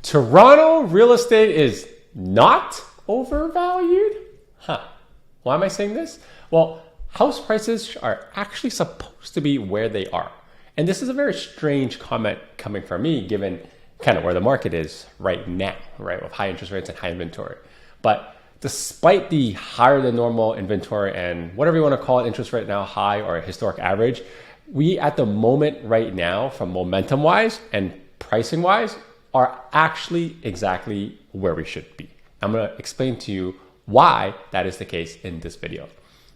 Toronto real estate is not overvalued? Huh. Why am I saying this? Well, house prices are actually supposed to be where they are. And this is a very strange comment coming from me, given kind of where the market is right now, right? With high interest rates and high inventory. But despite the higher than normal inventory and whatever you want to call it, interest rate now high or a historic average, we at the moment right now, from momentum wise and pricing wise, are actually exactly where we should be. I'm going to explain to you why that is the case in this video.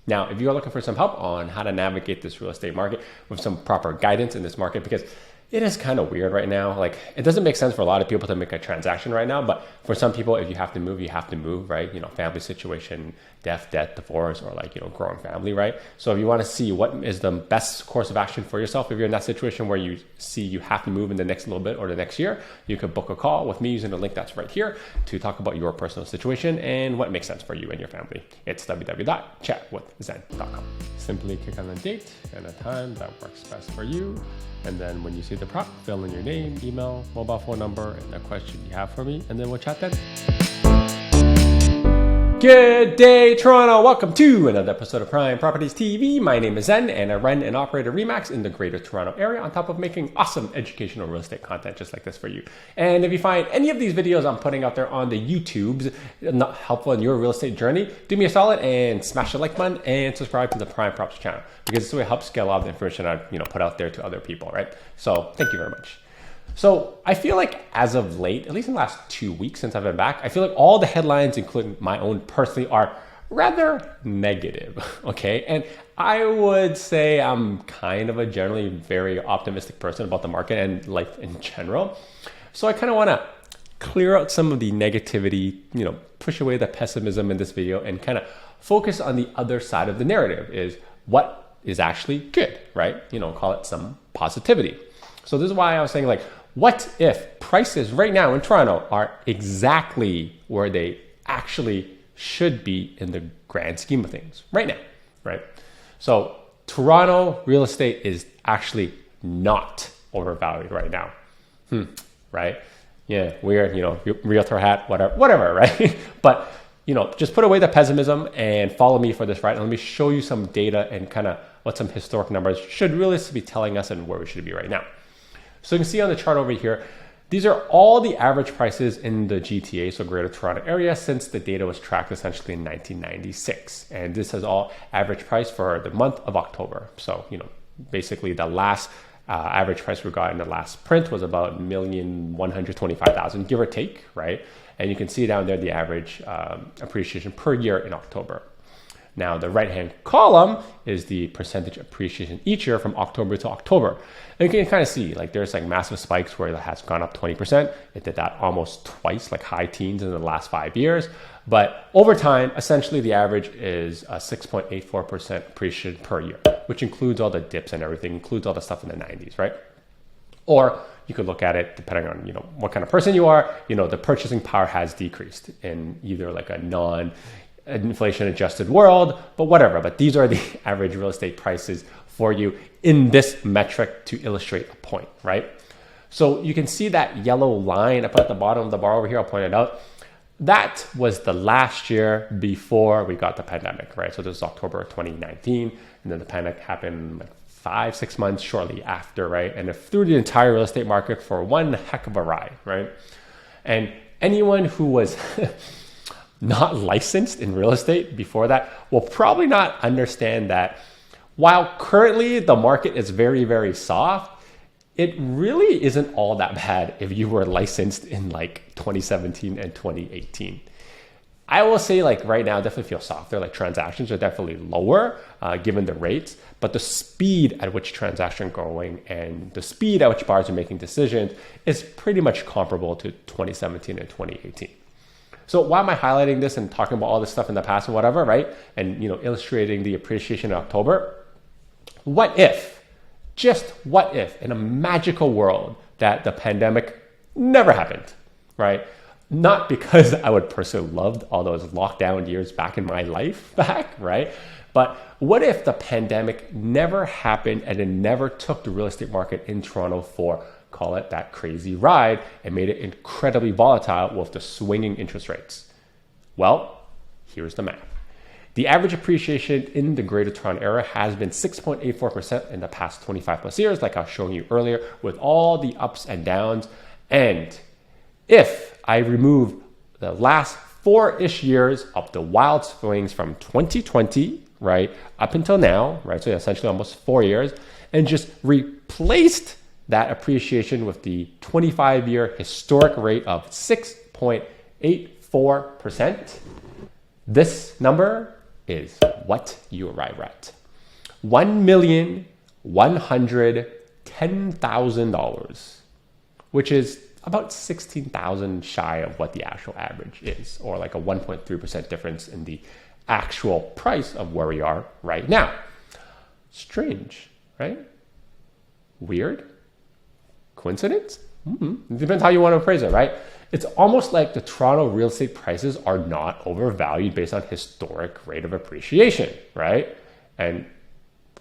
Now, if you're looking for some help on how to navigate this real estate market with some proper guidance in this market, because it is kind of weird right now. Like, it doesn't make sense for a lot of people to make a transaction right now, but for some people, if you have to move, you have to move, right? You know, family situation, death, divorce, or like, you know, growing family, right? So if you want to see what is the best course of action for yourself, if you're in that situation where you see you have to move in the next little bit or the next year, you could book a call with me using the link that's right here to talk about your personal situation and what makes sense for you and your family. It's www.chatwithzen.com. Simply click on the date and a time that works best for you. And then when you see the prompt, fill in your name, email, mobile phone number, and the question you have for me, and then we'll chat then. Good day, Toronto. Welcome to another episode of Prime Properties TV. My name is Zhen, and I run and operate a RE/MAX in the greater Toronto area on top of making awesome educational real estate content just like this for you. And if you find any of these videos I'm putting out there on the YouTubes not helpful in your real estate journey, do me a solid and smash the like button and subscribe to the Prime Props channel, because this way it helps scale out the information I put out there to other people, right? So thank you very much. So I feel like as of late, at least in the last 2 weeks since I've been back, I feel like all the headlines, including my own personally, are rather negative, okay? And I would say I'm kind of a generally very optimistic person about the market and life in general. So I kind of want to clear out some of the negativity, push away the pessimism in this video and kind of focus on the other side of the narrative, is what is actually good, right? Call it some positivity. So this is why I was saying, like, what if prices right now in Toronto are exactly where they actually should be in the grand scheme of things right now, right? So Toronto real estate is actually not overvalued right now, right? Yeah, weird, realtor hat, whatever, right? But, just put away the pessimism and follow me for this, right? And let me show you some data and kind of what some historic numbers should really be telling us and where we should be right now. So you can see on the chart over here, these are all the average prices in the GTA, so Greater Toronto Area, since the data was tracked essentially in 1996. And this is all average price for the month of October. So, basically the last average price we got in the last print was about 1,125,000, give or take, right? And you can see down there the average appreciation per year in October. Now, the right-hand column is the percentage appreciation each year from October to October. And you can kind of see, like, there's like massive spikes where it has gone up 20%. It did that almost twice, like high teens in the last 5 years. But over time, essentially the average is a 6.84% appreciation per year, which includes all the dips and everything, includes all the stuff in the 90s, right? Or you could look at it depending on, what kind of person you are, the purchasing power has decreased in either like a inflation adjusted world, but whatever. But these are the average real estate prices for you in this metric to illustrate a point, right? So you can see that yellow line up at the bottom of the bar over here, I'll point it out. That was the last year before we got the pandemic, right? So this is October 2019, and then the pandemic happened like 5-6 months shortly after, right? And it threw the entire real estate market for one heck of a ride, right? And anyone who was not licensed in real estate before that will probably not understand that while currently the market is very, very soft, it really isn't all that bad if you were licensed in like 2017 and 2018. I will say, like, right now, definitely feel softer. Like, transactions are definitely lower given the rates, but the speed at which transactions are going and the speed at which buyers are making decisions is pretty much comparable to 2017 and 2018. So why am I highlighting this and talking about all this stuff in the past and whatever, right? And, illustrating the appreciation in October? What if, just what if, in a magical world that the pandemic never happened, right? Not because I would personally loved all those lockdown years back in my life back, right? But what if the pandemic never happened and it never took the real estate market in Toronto for call it that crazy ride, and made it incredibly volatile with the swinging interest rates? Well, here's the math. The average appreciation in the Greater Toronto Area has been 6.84% in the past 25 plus years, like I was showing you earlier, with all the ups and downs. And if I remove the last 4-ish years of the wild swings from 2020, right, up until now, right, so essentially almost 4 years, and just replaced that appreciation with the 25-year historic rate of 6.84%, this number is what you arrive at. $1,110,000, which is about 16,000 shy of what the actual average is, or like a 1.3% difference in the actual price of where we are right now. Strange, right? Weird? Coincidence? It depends how you want to appraise it, right? It's almost like the Toronto real estate prices are not overvalued based on historic rate of appreciation, right? And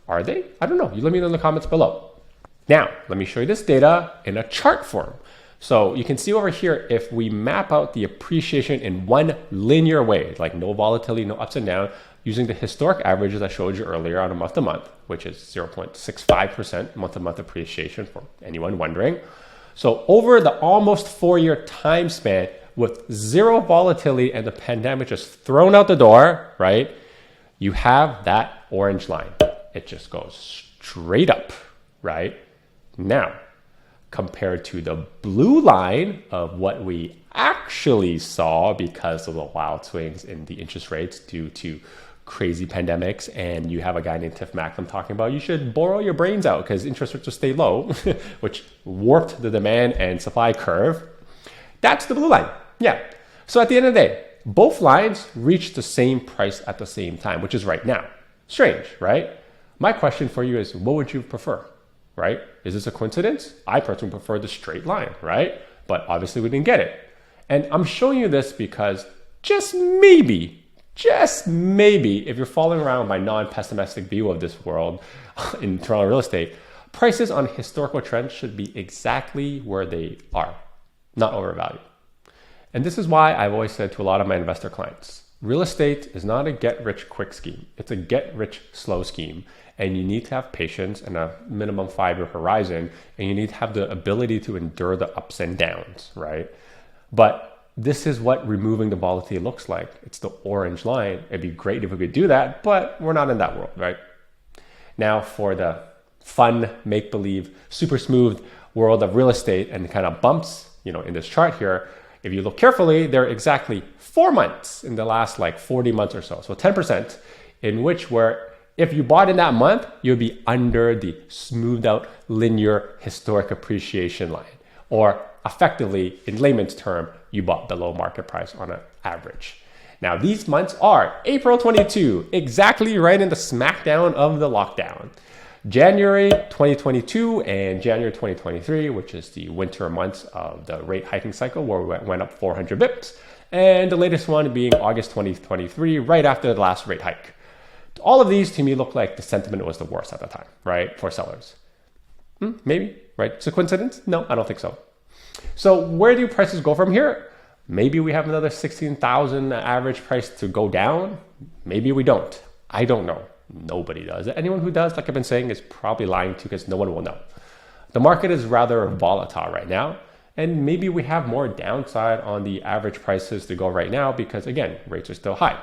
are they? I don't know. You let me know in the comments below. Now, let me show you this data in a chart form. So you can see over here, if we map out the appreciation in one linear way, like no volatility, no ups and downs, using the historic averages I showed you earlier on a month to month, which is 0.65% month to month appreciation for anyone wondering. So over the almost 4-year time span with zero volatility and the pandemic just thrown out the door, right? You have that orange line. It just goes straight up, right? Now, compared to the blue line of what we actually saw because of the wild swings in the interest rates due to crazy pandemics, and you have a guy named Tiff Macklem talking about you should borrow your brains out because interest rates will stay low, which warped the demand and supply curve. That's the blue line. Yeah. So at the end of the day, both lines reach the same price at the same time, which is right now. Strange, right? My question for you is, what would you prefer, right? Is this a coincidence? I personally prefer the straight line, right? But obviously we didn't get it. And I'm showing you this because just maybe, if you're following around my non-pessimistic view of this world in Toronto real estate, prices on historical trends should be exactly where they are, not overvalued. And this is why I've always said to a lot of my investor clients, real estate is not a get-rich-quick scheme. It's a get-rich-slow scheme. And you need to have patience and a minimum 5-year horizon, and you need to have the ability to endure the ups and downs, right? But this is what removing the volatility looks like. It's the orange line. It'd be great if we could do that, but we're not in that world, right? Now for the fun, make-believe, super smooth world of real estate and kind of bumps, in this chart here, if you look carefully, there are exactly 4 months in the last like 40 months or so. So 10% in which where if you bought in that month, you'll be under the smoothed out linear historic appreciation line, or effectively in layman's term, you bought below market price on an average. Now these months are April 22, exactly right in the smackdown of the lockdown. January 2022 and January 2023, which is the winter months of the rate hiking cycle where we went up 400 bips. And the latest one being August 2023, right after the last rate hike. All of these to me look like the sentiment was the worst at the time, right? For sellers. Maybe, right? It's a coincidence? No, I don't think so. So where do prices go from here? Maybe we have another 16,000 average price to go down. Maybe we don't. I don't know. Nobody does. Anyone who does, like I've been saying, is probably lying to because no one will know. The market is rather volatile right now. And maybe we have more downside on the average prices to go right now because, again, rates are still high.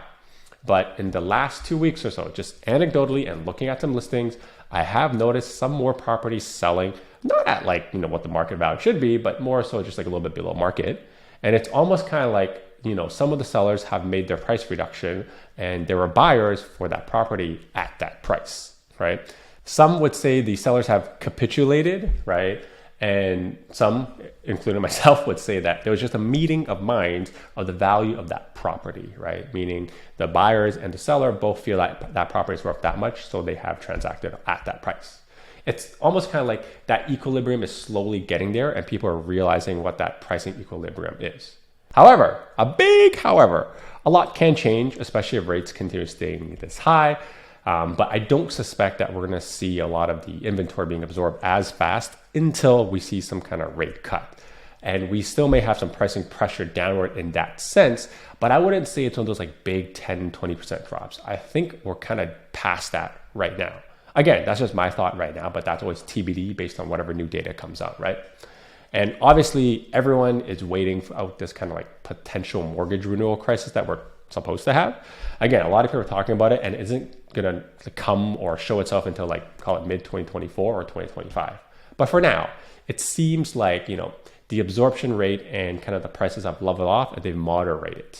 But in the last 2 weeks or so, just anecdotally and looking at some listings, I have noticed some more properties selling, not at like, what the market value should be, but more so just like a little bit below market. And it's almost kind of like, some of the sellers have made their price reduction and there were buyers for that property at that price, right? Some would say the sellers have capitulated, right? And some, including myself, would say that there was just a meeting of minds of the value of that property, right? Meaning the buyers and the seller both feel like that property is worth that much, so they have transacted at that price. It's almost kind of like that equilibrium is slowly getting there and people are realizing what that pricing equilibrium is. However, a lot can change, especially if rates continue staying this high. But I don't suspect that we're going to see a lot of the inventory being absorbed as fast until we see some kind of rate cut. And we still may have some pricing pressure downward in that sense, but I wouldn't say it's one of those like big 10, 20% drops. I think we're kind of past that right now. Again, that's just my thought right now, but that's always TBD based on whatever new data comes out, right? And obviously everyone is waiting for out this kind of like potential mortgage renewal crisis that we're supposed to have. Again, a lot of people are talking about it and it isn't gonna come or show itself until like, call it mid 2024 or 2025. But for now, it seems like, the absorption rate and kind of the prices have leveled off and they've moderated.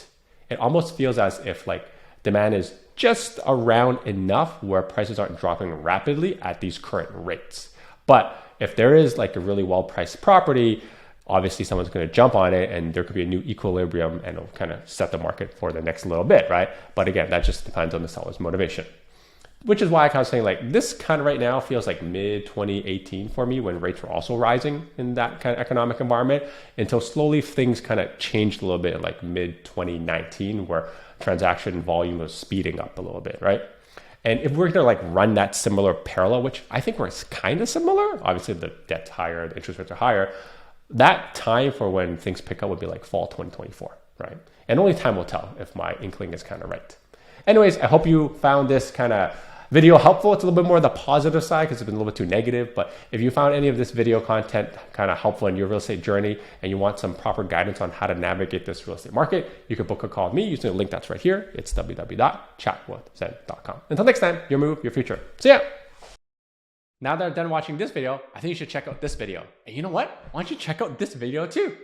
It almost feels as if like demand is just around enough where prices aren't dropping rapidly at these current rates. But if there is like a really well-priced property, obviously someone's going to jump on it and there could be a new equilibrium and it'll kind of set the market for the next little bit, right? But again, that just depends on the seller's motivation. Which is why I kind of saying like this kind of right now feels like mid 2018 for me when rates were also rising in that kind of economic environment until slowly things kind of changed a little bit in like mid 2019 where transaction volume was speeding up a little bit, right? And if we're going to like run that similar parallel, which I think we're kind of similar, obviously the debt's higher, the interest rates are higher, that time for when things pick up would be like fall 2024, right? And only time will tell if my inkling is kind of right. Anyways, I hope you found this kind of video helpful. It's a little bit more the positive side because it's been a little bit too negative. But if you found any of this video content kind of helpful in your real estate journey and you want some proper guidance on how to navigate this real estate market, you can book a call with me using the link that's right here. It's www.chatwithzen.com. Until next time, your move, your future. See ya. Now that I'm done watching this video, I think you should check out this video. And you know what? Why don't you check out this video too?